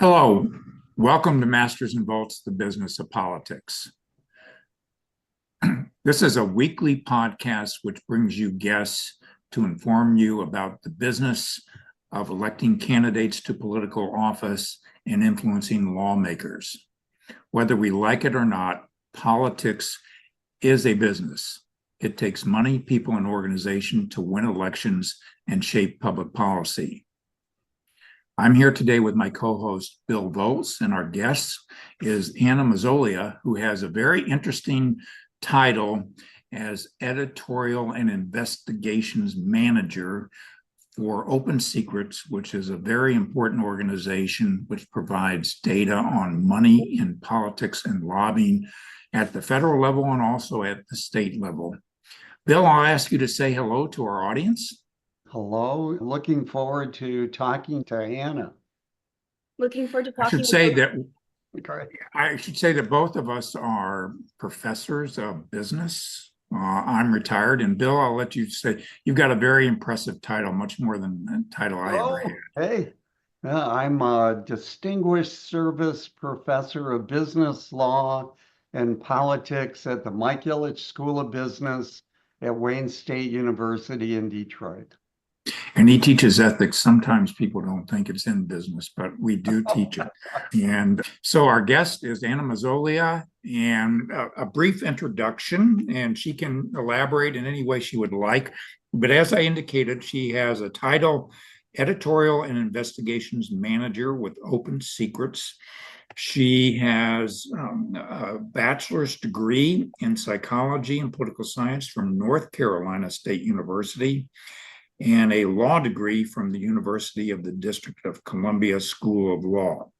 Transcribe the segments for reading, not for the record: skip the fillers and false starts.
Hello, welcome to Masters and Vaults, the Business of Politics. This is a weekly podcast which brings you guests to inform you about the business of electing candidates to political office and influencing lawmakers. Whether we like it or not, politics is a business. It takes money, people, and organization to win elections and shape public policy. I'm here today with my co-host, Bill Volz, and our guest is Anna Massgolia, who has a very interesting title as Editorial and Investigations Manager for OpenSecrets, which is a very important organization which provides data on money in politics and lobbying at the federal level and also at the state level. Bill, I'll ask you to say hello to our audience. Hello, looking forward to talking to Anna. Looking forward to I talking. should say that both of us are professors of business. I'm retired, and Bill, I'll let you say you've got a very impressive title, much more than the title I ever had. Hey, I'm a distinguished service professor of business law and politics at the Mike Ilitch School of Business at Wayne State University in Detroit. And he teaches ethics. Sometimes people don't think it's in business, but we do teach it. And so our guest is Anna Massgolia, and a brief introduction, and she can elaborate in any way she would like. But as I indicated, she has a title, Editorial and Investigations Manager with OpenSecrets. She has a bachelor's degree in psychology and political science from North Carolina State University, and a law degree from the University of the District of Columbia School of Law.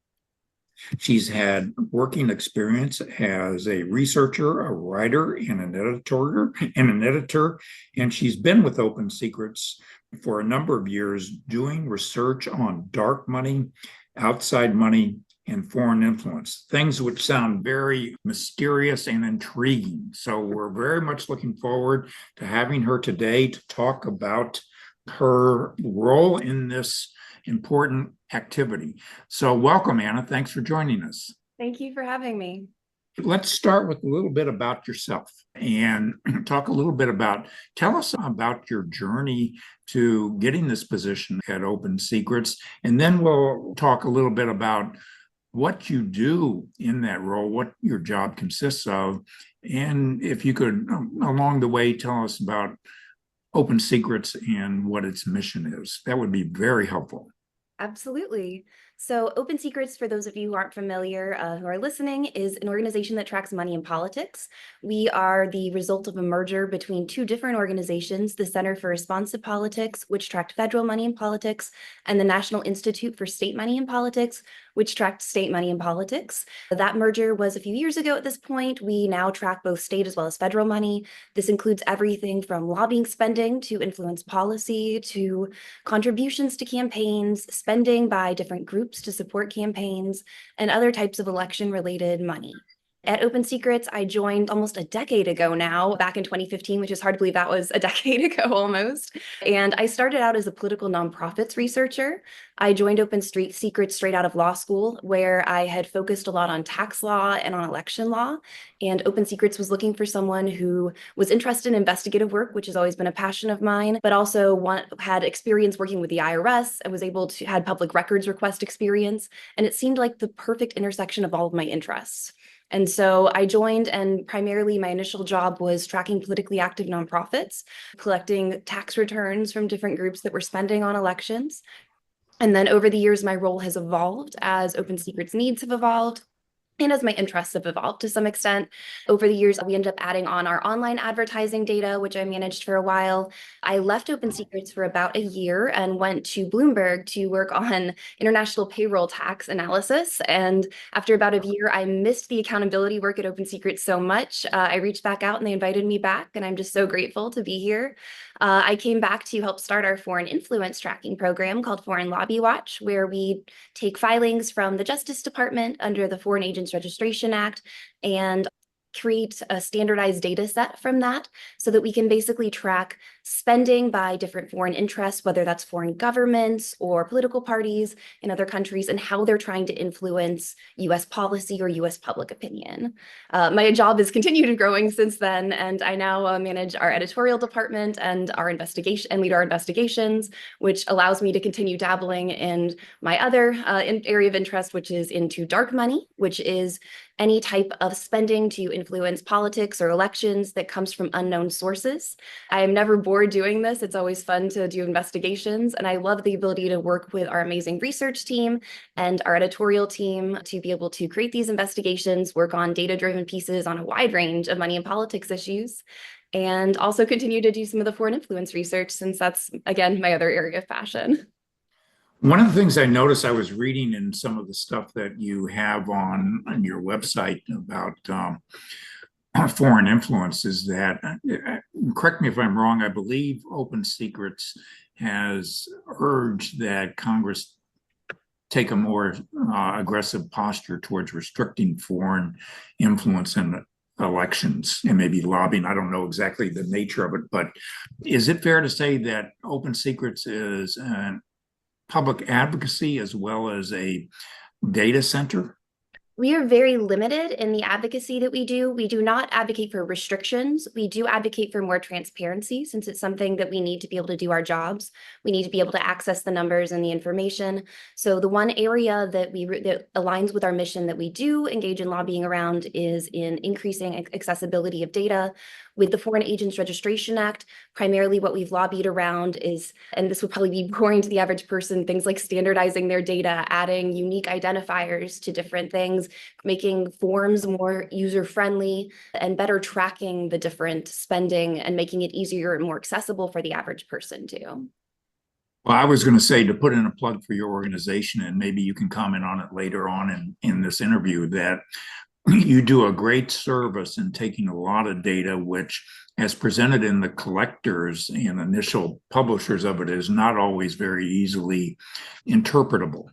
She's had working experience as a researcher, a writer, and an editor, and she's been with OpenSecrets for a number of years doing research on dark money, outside money, and foreign influence, things which sound very mysterious and intriguing. So we're very much looking forward to having her today to talk about her role in this important activity. So welcome, Anna. Thanks for joining us. Thank you for having me. Let's start with a little bit about yourself and talk a little bit tell us about your journey to getting this position at OpenSecrets, and then we'll talk a little bit about what you do in that role, what your job consists of, and if you could, along the way, tell us about OpenSecrets and what its mission is. That would be very helpful. Absolutely. So OpenSecrets, for those of you who aren't familiar, who are listening, is an organization that tracks money in politics. We are the result of a merger between two different organizations, the Center for Responsive Politics, which tracked federal money in politics, and the National Institute for State Money in Politics, which tracked state money in politics. That merger was a few years ago at this point. We now track both state as well as federal money. This includes everything from lobbying spending to influence policy to contributions to campaigns, spending by different groups to support campaigns, and other types of election-related money. At OpenSecrets, I joined almost a decade ago now, back in 2015, which is hard to believe that was a decade ago almost. And I started out as a political nonprofits researcher. I joined OpenSecrets straight out of law school, where I had focused a lot on tax law and on election law. And OpenSecrets was looking for someone who was interested in investigative work, which has always been a passion of mine, but also had experience working with the IRS and had public records request experience. And it seemed like the perfect intersection of all of my interests. And so I joined, and primarily my initial job was tracking politically active nonprofits, collecting tax returns from different groups that were spending on elections. And then over the years, my role has evolved as OpenSecrets' needs have evolved, and as my interests have evolved to some extent. Over the years, we ended up adding on our online advertising data, which I managed for a while. I left OpenSecrets for about a year and went to Bloomberg to work on international payroll tax analysis. And after about a year, I missed the accountability work at OpenSecrets so much. I reached back out and they invited me back, and I'm just so grateful to be here. I came back to help start our foreign influence tracking program called Foreign Lobby Watch, where we take filings from the Justice Department under the Foreign Agents Registration Act and create a standardized data set from that so that we can basically track spending by different foreign interests, whether that's foreign governments or political parties in other countries, and how they're trying to influence US policy or US public opinion. My job has continued growing since then, and I now manage our editorial department and our investigation and lead our investigations, which allows me to continue dabbling in my other area of interest, which is into dark money, which is any type of spending to influence politics or elections that comes from unknown sources. I am never bored doing this. It's always fun to do investigations, and I love the ability to work with our amazing research team and our editorial team to be able to create these investigations, work on data-driven pieces on a wide range of money and politics issues, and also continue to do some of the foreign influence research, since that's, again, my other area of passion. One of the things I noticed, I was reading in some of the stuff that you have on your website about foreign influence, is that, correct me if I'm wrong, I believe OpenSecrets has urged that Congress take a more aggressive posture towards restricting foreign influence in elections and maybe lobbying. I don't know exactly the nature of it, but is it fair to say that OpenSecrets is an public advocacy as well as a data center? We are very limited in the advocacy that we do. We do not advocate for restrictions. We do advocate for more transparency, since it's something that we need to be able to do our jobs. We need to be able to access the numbers and the information. So the one area that that aligns with our mission that we do engage in lobbying around is in increasing accessibility of data. With the Foreign Agents Registration Act, primarily what we've lobbied around is, and this would probably be boring to the average person, things like standardizing their data, adding unique identifiers to different things, making forms more user-friendly, and better tracking the different spending and making it easier and more accessible for the average person too. Well, I was going to say, to put in a plug for your organization, and maybe you can comment on it later on in this interview, that you do a great service in taking a lot of data, which, as presented in the collectors and initial publishers of it, is not always very easily interpretable.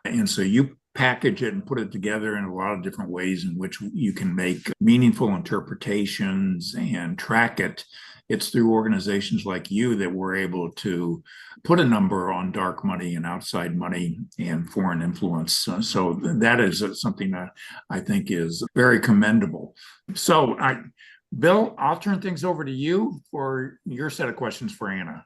And so you package it and put it together in a lot of different ways in which you can make meaningful interpretations and track it. It's through organizations like you that we're able to put a number on dark money and outside money and foreign influence. So that is something that I think is very commendable. So, Bill, I'll turn things over to you for your set of questions for Anna.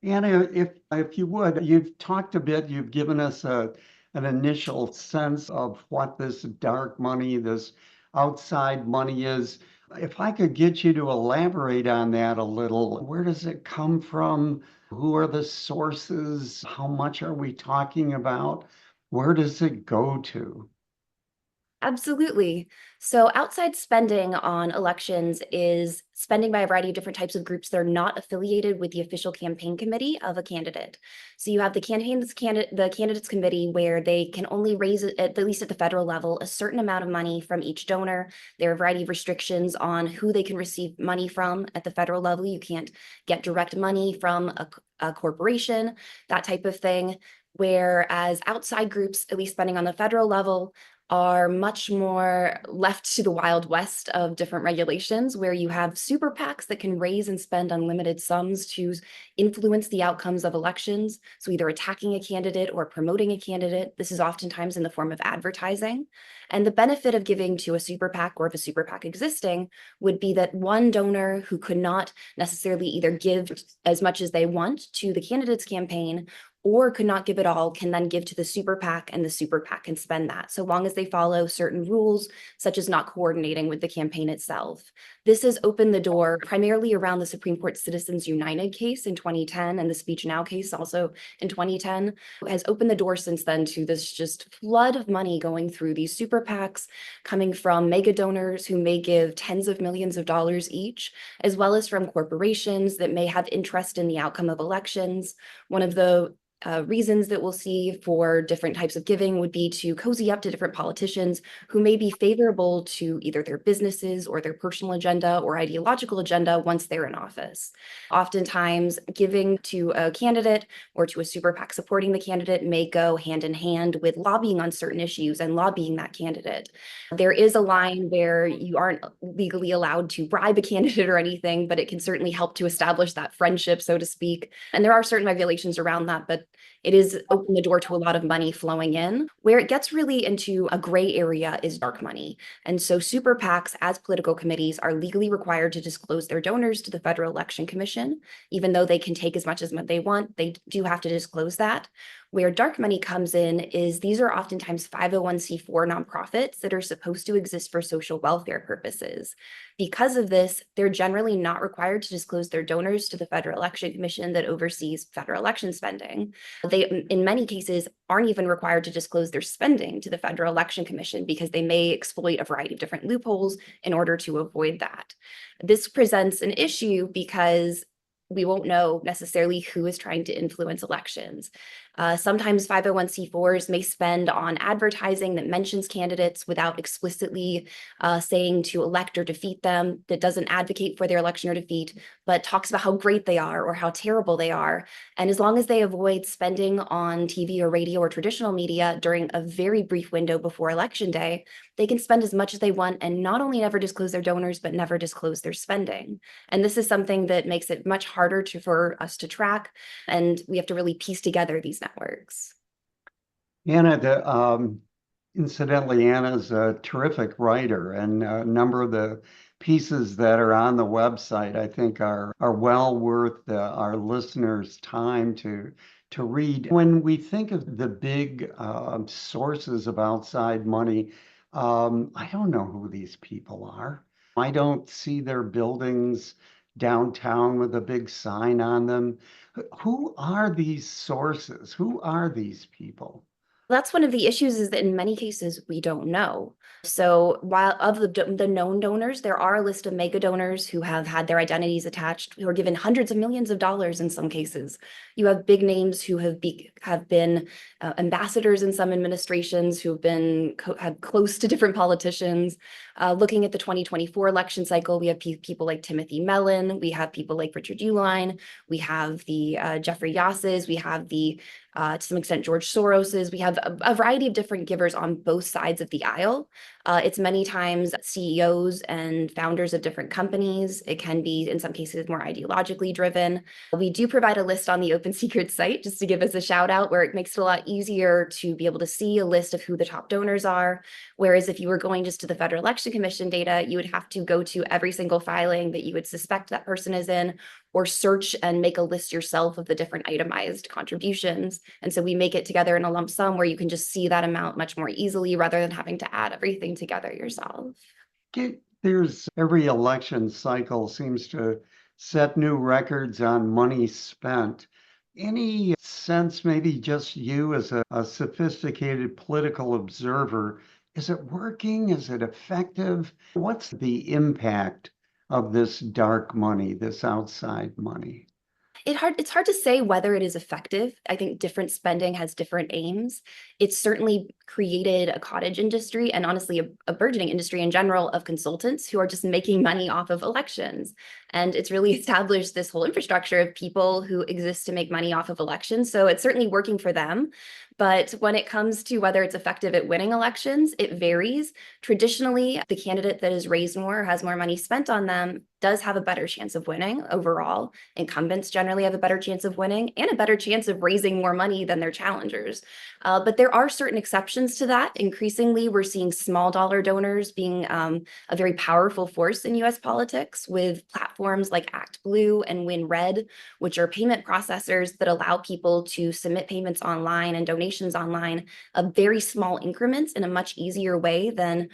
Anna, if you would, you've talked a bit, you've given us an initial sense of what this dark money, this outside money is. If I could get you to elaborate on that a little, where does it come from? Who are the sources? How much are we talking about? Where does it go to? Absolutely. So outside spending on elections is spending by a variety of different types of groups that are not affiliated with the official campaign committee of a candidate. So you have the candidates committee, where they can only raise, at least at the federal level, a certain amount of money from each donor. There are a variety of restrictions on who they can receive money from at the federal level. You can't get direct money from a corporation, that type of thing. Whereas outside groups, at least spending on the federal level, are much more left to the Wild West of different regulations, where you have super PACs that can raise and spend unlimited sums to influence the outcomes of elections. So either attacking a candidate or promoting a candidate. This is oftentimes in the form of advertising. And the benefit of giving to a super PAC, or if a super PAC existing, would be that one donor who could not necessarily either give as much as they want to the candidate's campaign, or could not give it all, can then give to the super PAC, and the super PAC can spend that, so long as they follow certain rules, such as not coordinating with the campaign itself. This has opened the door primarily around the Supreme Court Citizens United case in 2010, and the Speech Now case also in 2010, has opened the door since then to this just flood of money going through these super PACs, coming from mega donors who may give tens of millions of dollars each, as well as from corporations that may have interest in the outcome of elections. One of the reasons that we'll see for different types of giving would be to cozy up to different politicians who may be favorable to either their businesses or their personal agenda or ideological agenda once they're in office. Oftentimes, giving to a candidate or to a super PAC supporting the candidate may go hand in hand with lobbying on certain issues and lobbying that candidate. There is a line where you aren't legally allowed to bribe a candidate or anything, but it can certainly help to establish that friendship, so to speak. And there are certain regulations around that, but it is open the door to a lot of money flowing in. Where it gets really into a gray area is dark money. And so super PACs, as political committees, are legally required to disclose their donors to the Federal Election Commission. Even though they can take as much as they want, they do have to disclose that. Where dark money comes in is these are oftentimes 501c4 nonprofits that are supposed to exist for social welfare purposes. Because of this, they're generally not required to disclose their donors to the Federal Election Commission that oversees federal election spending. They, in many cases, aren't even required to disclose their spending to the Federal Election Commission because they may exploit a variety of different loopholes in order to avoid that. This presents an issue because we won't know necessarily who is trying to influence elections. Sometimes 501c4s may spend on advertising that mentions candidates without explicitly saying to elect or defeat them, that doesn't advocate for their election or defeat, but talks about how great they are or how terrible they are. And as long as they avoid spending on TV or radio or traditional media during a very brief window before election day, they can spend as much as they want and not only never disclose their donors, but never disclose their spending. And this is something that makes it much harder for us to track, and we have to really piece together these networks. Anna, incidentally, Anna's a terrific writer, and a number of the pieces that are on the website, I think, are well worth our listeners' time to read. When we think of the big sources of outside money, I don't know who these people are. I don't see their buildings downtown with a big sign on them. Who are these sources? Who are these people? That's one of the issues, is that in many cases, we don't know. So while of the known donors, there are a list of mega donors who have had their identities attached, who are given hundreds of millions of dollars in some cases. You have big names who have been ambassadors in some administrations, who have been had close to different politicians. Looking at the 2024 election cycle, we have people like Timothy Mellon, we have people like Richard Uihlein, we have the Jeffrey Yasses, we have the to some extent, George Soros's. We have a variety of different givers on both sides of the aisle. It's many times CEOs and founders of different companies. It can be, in some cases, more ideologically driven. We do provide a list on the OpenSecrets site, just to give us a shout out, where it makes it a lot easier to be able to see a list of who the top donors are. Whereas if you were going just to the Federal Election Commission data, you would have to go to every single filing that you would suspect that person is in, or search and make a list yourself of the different itemized contributions. And so we make it together in a lump sum where you can just see that amount much more easily rather than having to add everything together yourself. There's every election cycle seems to set new records on money spent. Any sense, maybe just you as a sophisticated political observer, is it working? Is it effective? What's the impact of this dark money, this outside money? It's hard to say whether it is effective. I think different spending has different aims. It's certainly created a cottage industry, and honestly a burgeoning industry in general, of consultants who are just making money off of elections. And it's really established this whole infrastructure of people who exist to make money off of elections. So it's certainly working for them. But when it comes to whether it's effective at winning elections, it varies. Traditionally, the candidate that has raised more, has more money spent on them, does have a better chance of winning overall. Incumbents generally have a better chance of winning and a better chance of raising more money than their challengers. But there are certain exceptions to that. Increasingly, we're seeing small dollar donors being a very powerful force in US politics, with platforms like ActBlue and WinRed, which are payment processors that allow people to submit payments online and donations online of very small increments in a much easier way than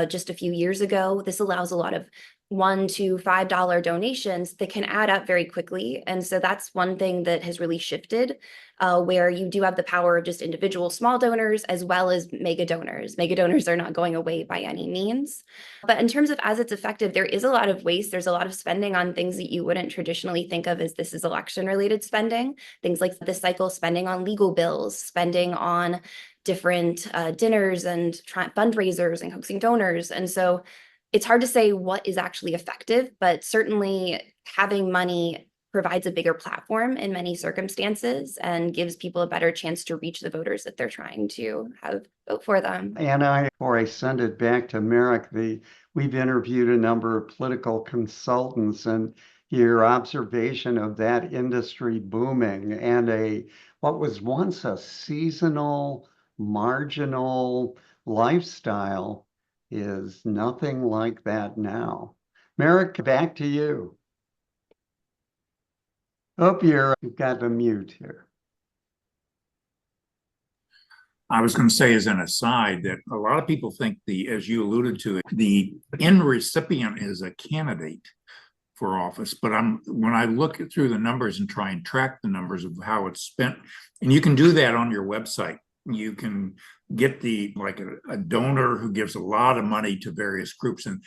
just a few years ago. This allows a lot of $1 to $5 donations that can add up very quickly. And so that's one thing that has really shifted, where you do have the power of just individual small donors as well as mega donors. Mega donors are not going away by any means. But in terms of as it's effective, there is a lot of waste. There's a lot of spending on things that you wouldn't traditionally think of as this is election-related spending. Things like this cycle, spending on legal bills, spending on different dinners and fundraisers and coaxing donors. And so it's hard to say what is actually effective, but certainly having money provides a bigger platform in many circumstances and gives people a better chance to reach the voters that they're trying to have vote for them. Anna, before I send it back to Merrick, we've interviewed a number of political consultants, and your observation of that industry booming and what was once a seasonal, marginal lifestyle is nothing like that now. Merrick, back to you. Hope you've got a mute here. I was going to say as an aside that a lot of people think as you alluded to, the end recipient is a candidate for office. But when I look through the numbers and try and track the numbers of how it's spent, and you can do that on your website. You can get a donor who gives a lot of money to various groups, and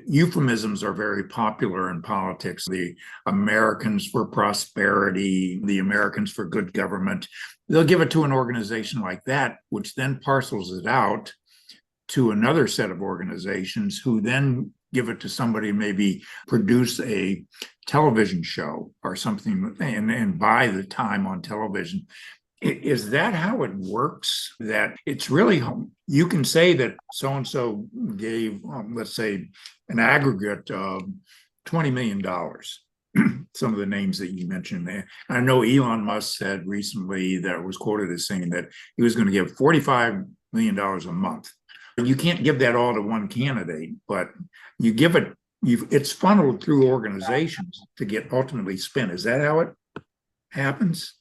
euphemisms are very popular in politics. The Americans for Prosperity, the Americans for Good Government. They'll give it to an organization like that, which then parcels it out to another set of organizations who then give it to somebody, maybe produce a television show or something and buy the time on television. Is that how it works? That it's really, you can say that so-and-so gave, let's say, an aggregate of $20 million. Some of the names that you mentioned there. I know Elon Musk said recently that was quoted as saying that he was going to give $45 million a month. You can't give that all to one candidate, but you give it, it's funneled through organizations to get ultimately spent. Is that how it happens?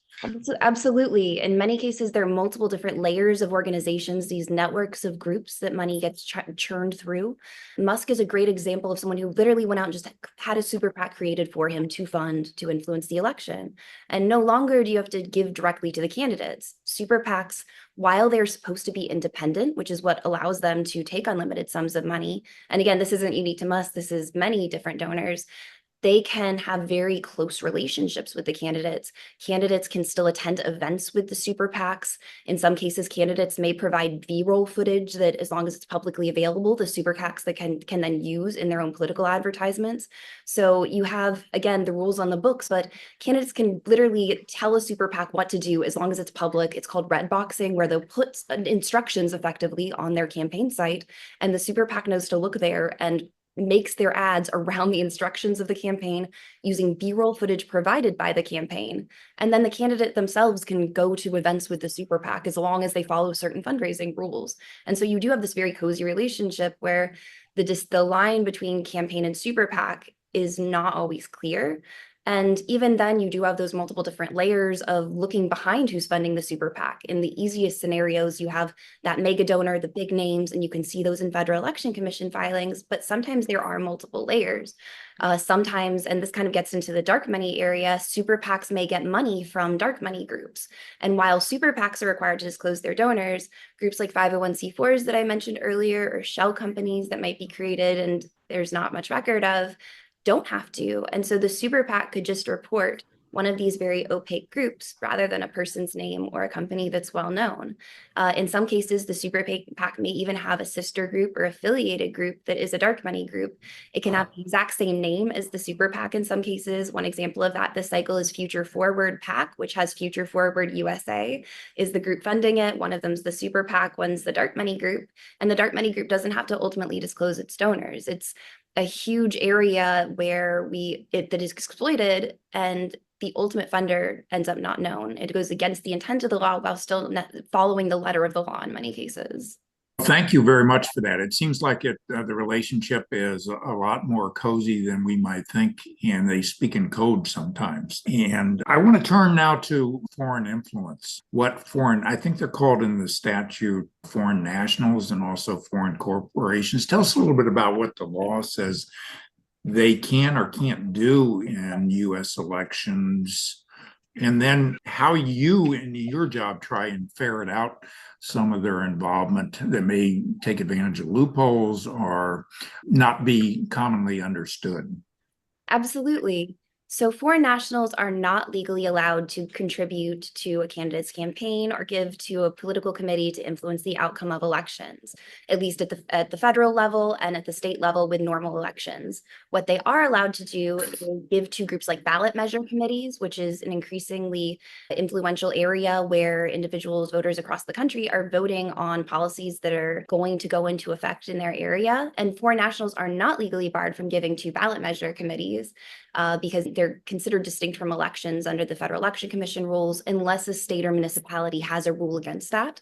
Absolutely. In many cases, there are multiple different layers of organizations, these networks of groups that money gets churned through. Musk is a great example of someone who literally went out and just had a super PAC created for him to fund, to influence the election. And no longer do you have to give directly to the candidates. Super PACs, while they're supposed to be independent, which is what allows them to take unlimited sums of money. And again, this isn't unique to Musk. This is many different donors. They can have very close relationships with the candidates. Candidates can still attend events with the super PACs. In some cases, candidates may provide B-roll footage that, as long as it's publicly available, the super PACs that can then use in their own political advertisements. So you have, again, the rules on the books, but candidates can literally tell a super PAC what to do as long as it's public. It's called red boxing, where they'll put instructions effectively on their campaign site, and the super PAC knows to look there and makes their ads around the instructions of the campaign using B-roll footage provided by the campaign. And then the candidate themselves can go to events with the super PAC as long as they follow certain fundraising rules. And so you do have this very cozy relationship where the line between campaign and super PAC is not always clear. And even then, you do have those multiple different layers of looking behind who's funding the super PAC. In the easiest scenarios, you have that mega donor, the big names, and you can see those in Federal Election Commission filings, but sometimes there are multiple layers. Sometimes, and this kind of gets into the dark money area, super PACs may get money from dark money groups. And while super PACs are required to disclose their donors, groups like 501c4s that I mentioned earlier, or shell companies that might be created and there's not much record of, don't have to. And so the super PAC could just report one of these very opaque groups rather than a person's name or a company that's well known. In some cases, the super PAC may even have a sister group or affiliated group that is a dark money group. It can have the exact same name as the super PAC in some cases. One example of that this cycle is Future Forward PAC, which has Future Forward USA is the group funding it. One of them's the super PAC, one's the dark money group. And the dark money group doesn't have to ultimately disclose its donors. It's a huge area where that is exploited, and the ultimate funder ends up not known. It goes against the intent of the law while still following the letter of the law in many cases. Thank you very much for that. It seems like the relationship is a lot more cozy than we might think, and they speak in code sometimes. And I want to turn now to foreign influence. I think they're called in the statute foreign nationals and also foreign corporations. Tell us a little bit about what the law says they can or can't do in US elections, and then how you in your job try and ferret out some of their involvement that may take advantage of loopholes or not be commonly understood. Absolutely. So foreign nationals are not legally allowed to contribute to a candidate's campaign or give to a political committee to influence the outcome of elections, at least at the federal level and at the state level with normal elections. What they are allowed to do is give to groups like ballot measure committees, which is an increasingly influential area where individuals, voters across the country are voting on policies that are going to go into effect in their area. And foreign nationals are not legally barred from giving to ballot measure committees because they're considered distinct from elections under the Federal Election Commission rules, unless a state or municipality has a rule against that.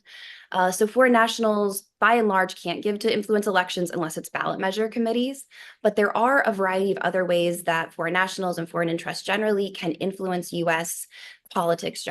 So foreign nationals, by and large, can't give to influence elections unless it's ballot measure committees. But there are a variety of other ways that foreign nationals and foreign interests generally can influence U.S. politics.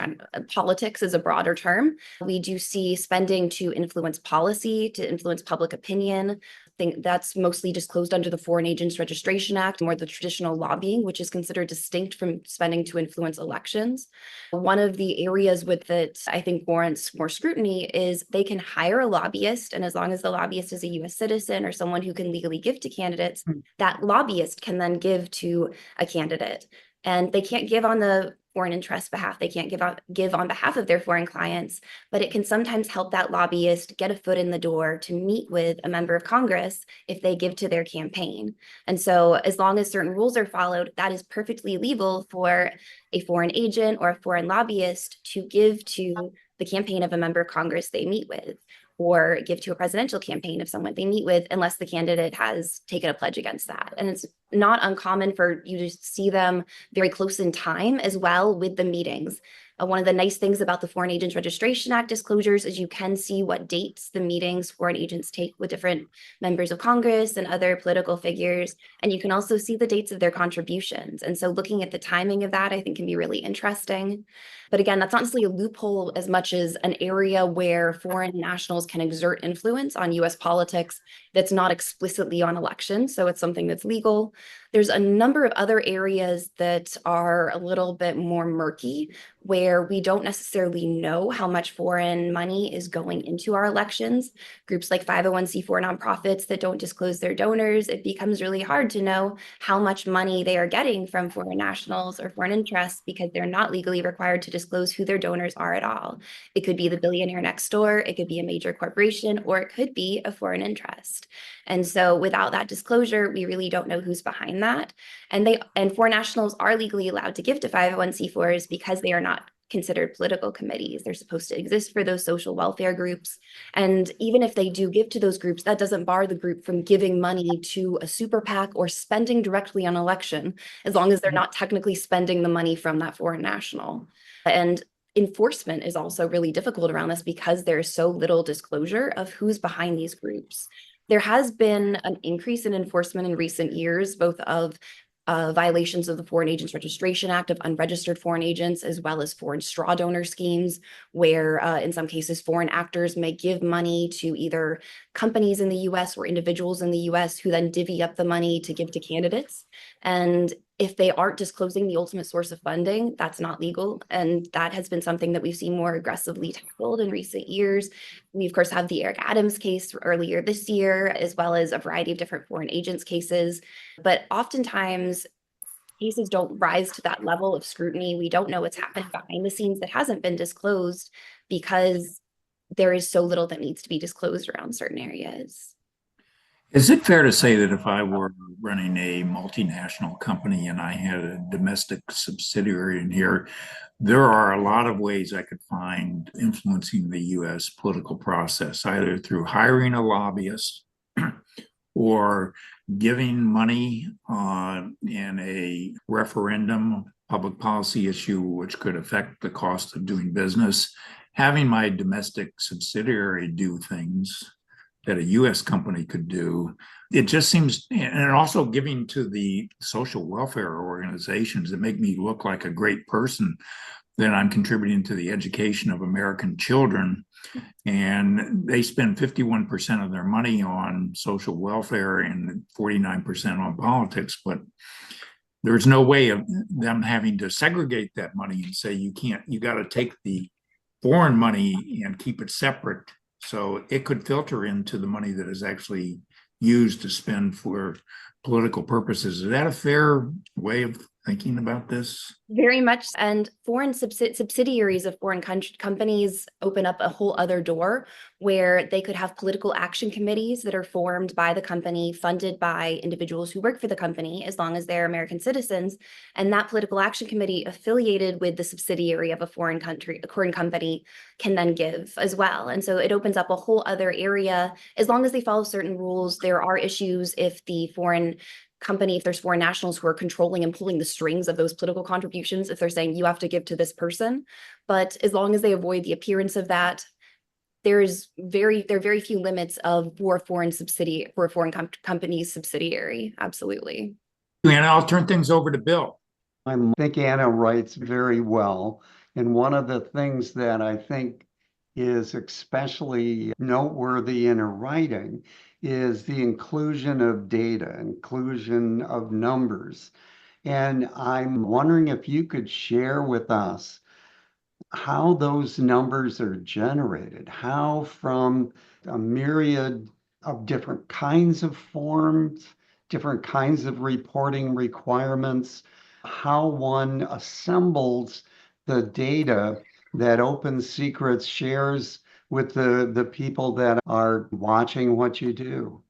Politics is a broader term. We do see spending to influence policy, to influence public opinion. I think that's mostly disclosed under the Foreign Agents Registration Act, more the traditional lobbying, which is considered distinct from spending to influence elections. One of the areas with that I think warrants more scrutiny is they can hire a lobbyist, and as long as the lobbyist is a US citizen or someone who can legally give to candidates, that lobbyist can then give to a candidate. And they can't give on the foreign interest behalf. They can't give on behalf of their foreign clients, but it can sometimes help that lobbyist get a foot in the door to meet with a member of Congress if they give to their campaign. And so as long as certain rules are followed, that is perfectly legal for a foreign agent or a foreign lobbyist to give to the campaign of a member of Congress they meet with, or give to a presidential campaign of someone they meet with, unless the candidate has taken a pledge against that. And it's not uncommon for you to see them very close in time as well with the meetings. One of the nice things about the Foreign Agents Registration Act disclosures is you can see what dates the meetings foreign agents take with different members of Congress and other political figures. And you can also see the dates of their contributions. And so looking at the timing of that, I think, can be really interesting. But again, that's not necessarily a loophole as much as an area where foreign nationals can exert influence on US politics that's not explicitly on elections. So it's something that's legal. There's a number of other areas that are a little bit more murky, where we don't necessarily know how much foreign money is going into our elections. Groups like 501c4 nonprofits that don't disclose their donors, it becomes really hard to know how much money they are getting from foreign nationals or foreign interests because they're not legally required to disclose who their donors are at all. It could be the billionaire next door, it could be a major corporation, or it could be a foreign interest. And so without that disclosure, we really don't know who's behind that. And foreign nationals are legally allowed to give to 501c4s because they are not considered political committees. They're supposed to exist for those social welfare groups. And even if they do give to those groups, that doesn't bar the group from giving money to a super PAC or spending directly on election, as long as they're not technically spending the money from that foreign national. And enforcement is also really difficult around this because there's so little disclosure of who's behind these groups. There has been an increase in enforcement in recent years, both of violations of the Foreign Agents Registration Act of unregistered foreign agents, as well as foreign straw donor schemes, where in some cases foreign actors may give money to either companies in the US or individuals in the US who then divvy up the money to give to candidates. And if they aren't disclosing the ultimate source of funding, that's not legal. And that has been something that we've seen more aggressively tackled in recent years. We, of course, have the Eric Adams case earlier this year, as well as a variety of different foreign agents cases. But oftentimes, cases don't rise to that level of scrutiny. We don't know what's happened behind the scenes that hasn't been disclosed because there is so little that needs to be disclosed around certain areas. Is it fair to say that if I were running a multinational company and I had a domestic subsidiary in here, there are a lot of ways I could find influencing the US political process, either through hiring a lobbyist or giving money in a referendum, public policy issue, which could affect the cost of doing business, having my domestic subsidiary do things that a US company could do. It just seems, and also giving to the social welfare organizations that make me look like a great person that I'm contributing to the education of American children. And they spend 51% of their money on social welfare and 49% on politics. But there's no way of them having to segregate that money and say, you got to take the foreign money and keep it separate. So it could filter into the money that is actually used to spend for political purposes. Is that a fair way of thinking about this? Very much. And foreign subsidiaries of foreign companies open up a whole other door where they could have political action committees that are formed by the company, funded by individuals who work for the company, as long as they're American citizens. And that political action committee affiliated with the subsidiary of a foreign company can then give as well. And so it opens up a whole other area. As long as they follow certain rules, there are issues if the foreign company, if there's foreign nationals who are controlling and pulling the strings of those political contributions, if they're saying you have to give to this person. But as long as they avoid the appearance of that, there are very few limits for a foreign company's subsidiary. Absolutely. And I'll turn things over to Bill. I think Anna writes very well. And one of the things that I think is especially noteworthy in her writing is the inclusion of data, inclusion of numbers. And I'm wondering if you could share with us how those numbers are generated, how from a myriad of different kinds of forms, different kinds of reporting requirements, how one assembles the data that OpenSecrets shares with the people that are watching what you do.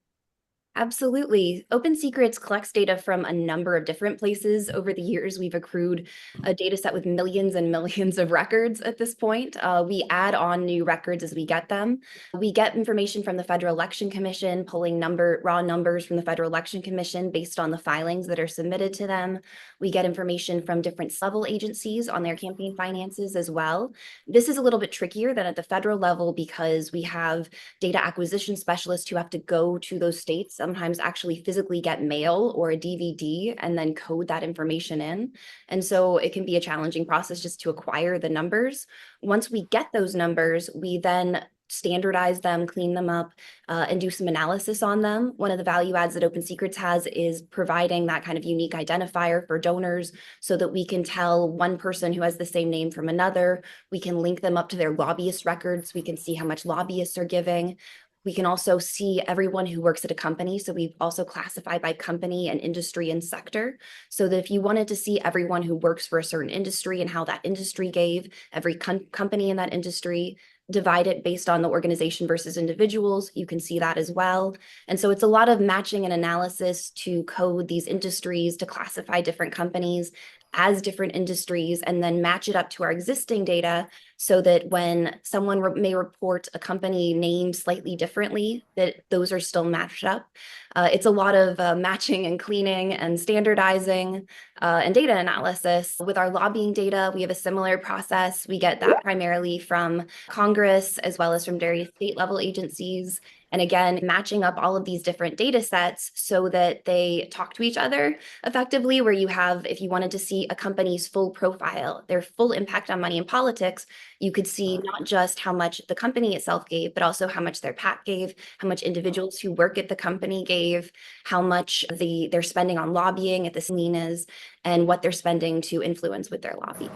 Absolutely. OpenSecrets collects data from a number of different places. Over the years, we've accrued a data set with millions and millions of records at this point. We add on new records as we get them. We get information from the Federal Election Commission, pulling raw numbers from the Federal Election Commission based on the filings that are submitted to them. We get information from different level agencies on their campaign finances as well. This is a little bit trickier than at the federal level because we have data acquisition specialists who have to go to those states, sometimes actually physically get mail or a DVD and then code that information in. And so it can be a challenging process just to acquire the numbers. Once we get those numbers, we then standardize them, clean them up, and do some analysis on them. One of the value adds that OpenSecrets has is providing that kind of unique identifier for donors so that we can tell one person who has the same name from another. We can link them up to their lobbyist records. We can see how much lobbyists are giving. We can also see everyone who works at a company. So we've also classified by company and industry and sector. So that if you wanted to see everyone who works for a certain industry and how that industry gave, every company in that industry, divide it based on the organization versus individuals, you can see that as well. And so it's a lot of matching and analysis to code these industries, to classify different companies as different industries, and then match it up to our existing data so that when someone may report a company name slightly differently, that those are still matched up. It's a lot of matching and cleaning and standardizing and data analysis. With our lobbying data, we have a similar process. We get that primarily from Congress as well as from various state level agencies. And again, matching up all of these different data sets so that they talk to each other effectively, where you have, if you wanted to see a company's full profile, their full impact on money and politics, you could see not just how much the company itself gave, but also how much their PAC gave, how much individuals who work at the company gave, how much they're spending on lobbying at the Salinas, and what they're spending to influence with their lobby.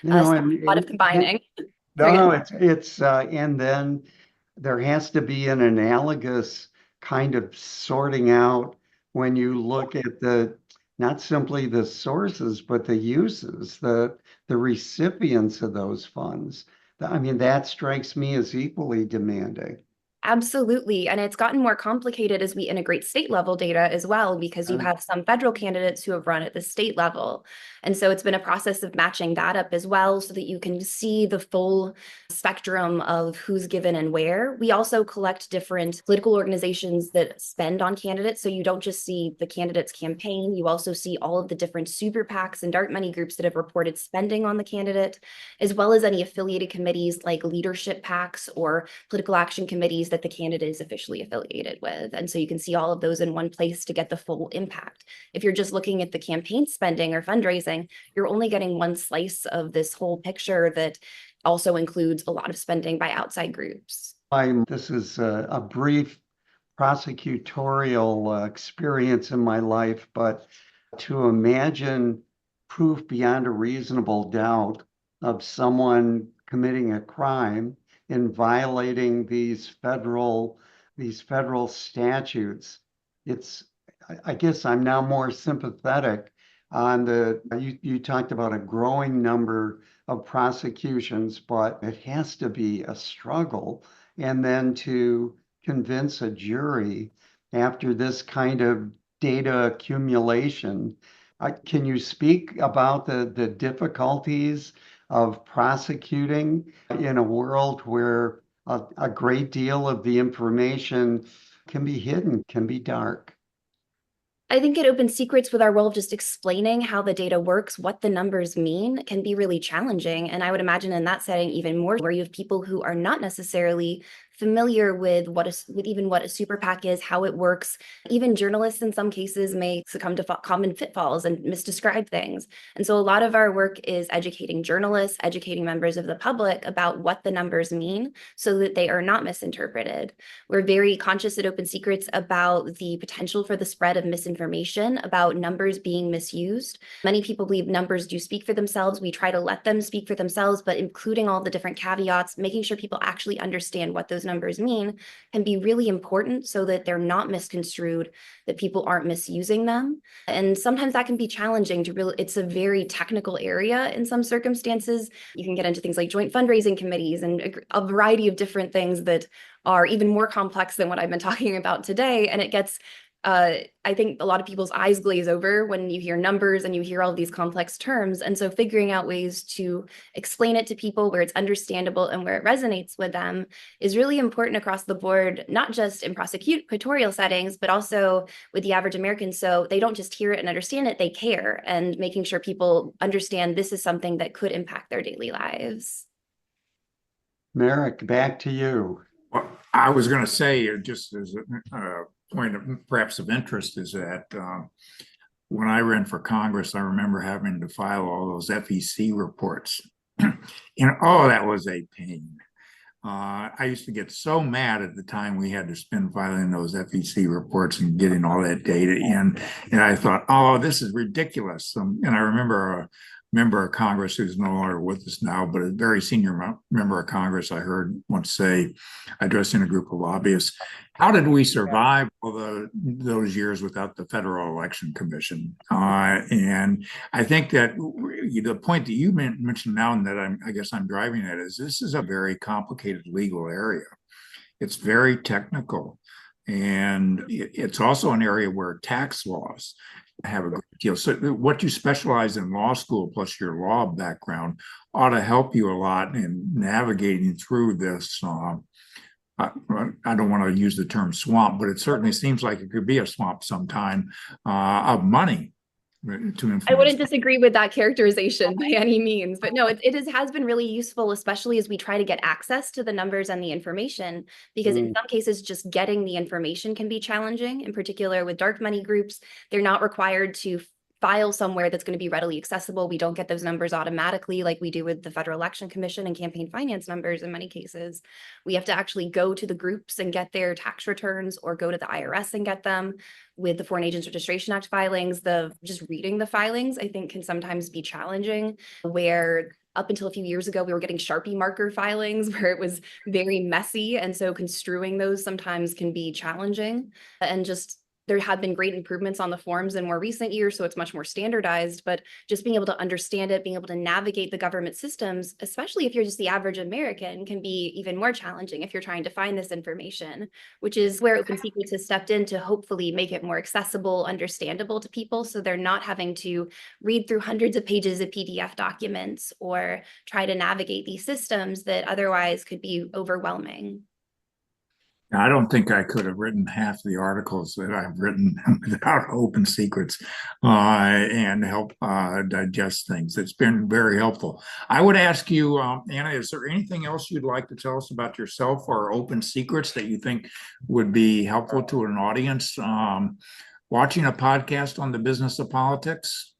So a lot of combining. No, it's and then there has to be an analogous kind of sorting out when you look at not simply the sources, but the uses, the recipients of those funds. I mean, that strikes me as equally demanding. Absolutely. And it's gotten more complicated as we integrate state level data as well, because you have some federal candidates who have run at the state level. And so it's been a process of matching that up as well so that you can see the full spectrum of who's given and where. We also collect different political organizations that spend on candidates. So you don't just see the candidate's campaign, you also see all of the different super PACs and dark money groups that have reported spending on the candidate, as well as any affiliated committees like leadership PACs or political action committees that that the candidate is officially affiliated with. And so you can see all of those in one place to get the full impact. If you're just looking at the campaign spending or fundraising, you're only getting one slice of this whole picture that also includes a lot of spending by outside groups. This is a brief prosecutorial experience in my life, but to imagine proof beyond a reasonable doubt of someone committing a crime in violating these federal statutes, I guess I'm now more sympathetic on you talked about a growing number of prosecutions, but it has to be a struggle. And then to convince a jury after this kind of data accumulation. Can you speak about the difficulties of prosecuting in a world where a great deal of the information can be hidden, can be dark? I think at OpenSecrets, with our role of just explaining how the data works, what the numbers mean, can be really challenging. And I would imagine in that setting, even more, where you have people who are not necessarily familiar with what a super PAC is, how it works. Even journalists in some cases may succumb to common pitfalls and misdescribe things. And so a lot of our work is educating journalists, educating members of the public about what the numbers mean so that they are not misinterpreted. We're very conscious at OpenSecrets about the potential for the spread of misinformation, about numbers being misused. Many people believe numbers do speak for themselves. We try to let them speak for themselves, but including all the different caveats, making sure people actually understand what those numbers mean can be really important so that they're not misconstrued, that people aren't misusing them. And sometimes that can be challenging it's a very technical area in some circumstances. You can get into things like joint fundraising committees and a variety of different things that are even more complex than what I've been talking about today. And it gets I think a lot of people's eyes glaze over when you hear numbers and you hear all of these complex terms. And so figuring out ways to explain it to people where it's understandable and where it resonates with them is really important across the board, not just in prosecutorial settings, but also with the average American. So they don't just hear it and understand it, they care, and making sure people understand this is something that could impact their daily lives. Merrick, back to you. Well, I was going to say, just as a point of perhaps of interest, is that when I ran for Congress, I remember having to file all those FEC reports. That was a pain. I used to get so mad at the time we had to spend filing those FEC reports and getting all that data in. And I thought, oh, this is ridiculous. And I remember a member of Congress who's no longer with us now, but a very senior member of Congress I heard once say, addressing a group of lobbyists, how did we survive all those years without the Federal Election Commission? And I think that the point that you mentioned now, and that I guess I'm driving at, is this is a very complicated legal area. It's very technical. And it's also an area where tax laws have a great deal. So what you specialize in law school plus your law background ought to help you a lot in navigating through this. I don't want to use the term swamp, but it certainly seems like it could be a swamp sometime of money to influence. I wouldn't disagree with that characterization by any means, but no, it has been really useful, especially as we try to get access to the numbers and the information, because in some cases, just getting the information can be challenging. In particular, with dark money groups, they're not required to file somewhere that's going to be readily accessible. We don't get those numbers automatically like we do with the Federal Election Commission and campaign finance numbers. In many cases, we have to actually go to the groups and get their tax returns, or go to the IRS and get them. With the Foreign Agents Registration Act filings, just reading the filings, I think, can sometimes be challenging, where up until a few years ago, we were getting Sharpie marker filings where it was very messy. And so construing those sometimes can be challenging. And just there have been great improvements on the forms in more recent years, so it's much more standardized, but just being able to understand it, being able to navigate the government systems, especially if you're just the average American, can be even more challenging if you're trying to find this information, which is where OpenSecrets has stepped in to hopefully make it more accessible, understandable to people, so they're not having to read through hundreds of pages of PDF documents or try to navigate these systems that otherwise could be overwhelming. I don't think I could have written half the articles that I've written without open secrets and help digest things. It's been very helpful. I would ask you, Anna, is there anything else you'd like to tell us about yourself or open secrets that you think would be helpful to an audience watching a podcast on the business of politics?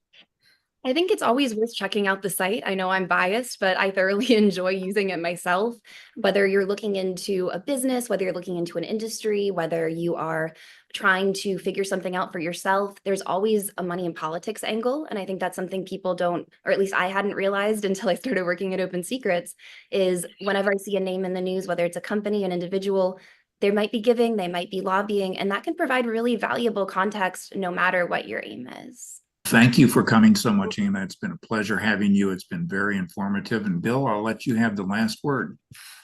I think it's always worth checking out the site. I know I'm biased, but I thoroughly enjoy using it myself. Whether you're looking into a business, whether you're looking into an industry, whether you are trying to figure something out for yourself, there's always a money and politics angle. And I think that's something people don't, or at least I hadn't realized until I started working at Open Secrets, is whenever I see a name in the news, whether it's a company, an individual, they might be giving, they might be lobbying, and that can provide really valuable context no matter what your aim is. Thank you for coming so much, Anna. It's been a pleasure having you. It's been very informative. And Bill, I'll let you have the last word.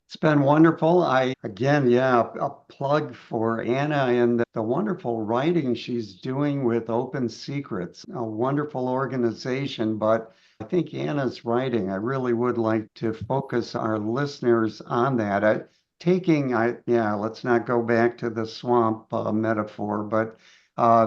It's been wonderful. Again, yeah, a plug for Anna and the wonderful writing she's doing with Open Secrets, a wonderful organization. But I think Anna's writing, I really would like to focus our listeners on that. Let's not go back to the swamp metaphor, but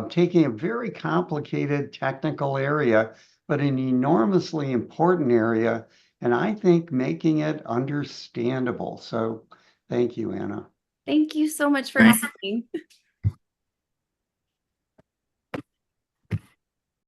taking a very complicated technical area, but an enormously important area, and I think making it understandable. So thank you, Anna. Thank you so much for Thank, having me.